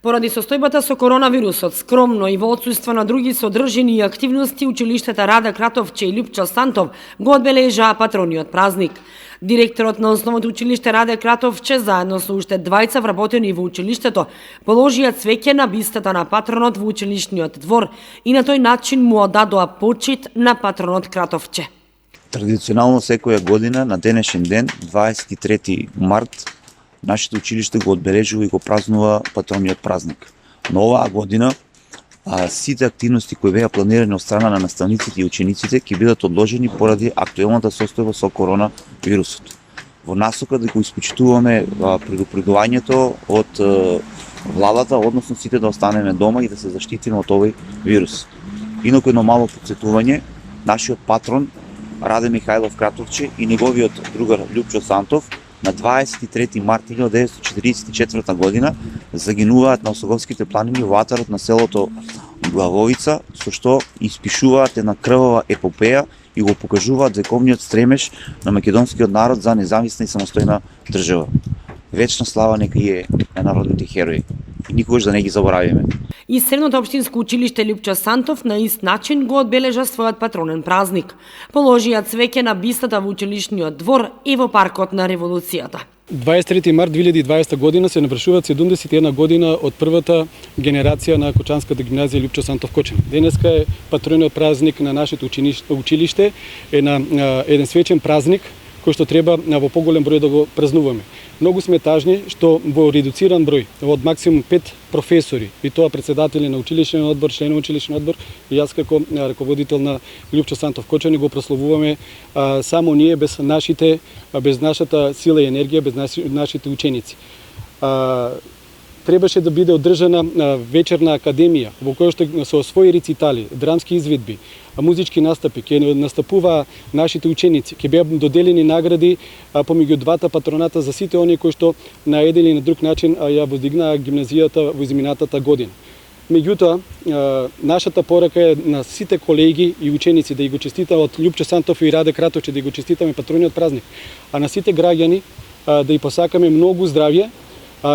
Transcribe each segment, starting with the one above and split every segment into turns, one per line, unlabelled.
Поради состојбата со коронавирусот, скромно и во отсуство на други содржини и активности, училиштата Раде Кратовче и Лјупчо Сантов го одбележаа патрониот празник. Директорот на основното училиште Раде Кратовче, заедно со уште двајца вработени во училиштето, положија цвеќе на бистата на патронот во училишниот двор и на тој начин му одадоа почит на патронот Кратовче.
Традиционално секоја година на денешен ден, 23 март, нашето училиште го одбележува и го празнува патрониот празник. Но оваа година сите активности кои беа планирани од страна на наставниците и учениците ќе бидат одложени поради актуелната состојба со коронавирусот. Во насока да го испочитуваме предупредувањето од владата, односно сите да останеме дома и да се заштитиме од овој вирус. Инаку едно мало подсетување, нашиот патрон Раде Михајлов Кратовче и неговиот другар Лјупчо Сантов на 23 март 1944 година загинуваат на Осоговските планини во атарот на селото Главовица, со што испишуваат една крвава епопеја и го покажуваат вековниот стремеж на македонскиот народ за независна и самостојна држава. Вечна слава нека е на народните херои и никогаш да не ги заборавиме.
И Средното општинско училиште Лјупчо Сантов на ист начин го одбележа својот патронен празник. Положија цвеќе на бистата во училишниот двор и во паркот на Револуцијата.
23 март 2020 година се навршуваат 71 година од првата генерација на Кочанската гимназија Лјупчо Сантов Кочани. Денеска е патрониот празник на нашето училиште, еден свечен празник кој што треба во поголем број да го празнуваме. Многу сме тажни што во редуциран број, од максимум 5 професори, и тоа председатели на училишен одбор, членови училишен одбор, и јас како раководител на Лјупчо Сантов Кочани го прославуваме само ние, без нашата сила и енергија, без нашите ученици. Требаше да биде одржана вечерна академија, во која што со своји рецитали, драмски изведби, музички настапи, ќе настапуваа нашите ученици, ќе беа доделени награди помеѓу двата патроната за сите оние кои што на еден или на друг начин ја воздигнаа гимназијата во изминатата година. Меѓутоа, нашата порака е на сите колеги и ученици да го честитаат Лјупчо Сантов и Раде Кратовче, да го честитаме патрониот празник, а на сите граѓани да ја посакаме многу здравје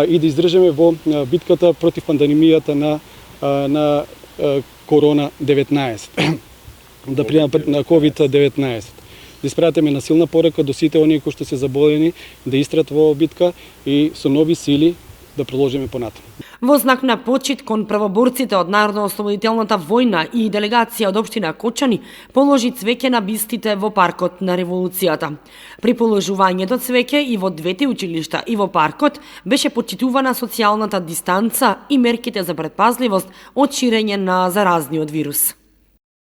и да издржаме во битката против пандемијата на корона-19, на COVID-19. Да испратиме на силна порака до сите оние кои што се заболени да истраат во битка и со нови сили да продолжиме понатаму.
Во знак на почит кон првоборците од Народно-ослободителната војна и делегација од општина Кочани положи цвеќе на бистите во паркот на Револуцијата. При положувањето цвеќе и во двете училишта и во паркот беше почитувана социјалната дистанца и мерките за претпазливост од ширење на заразниот вирус.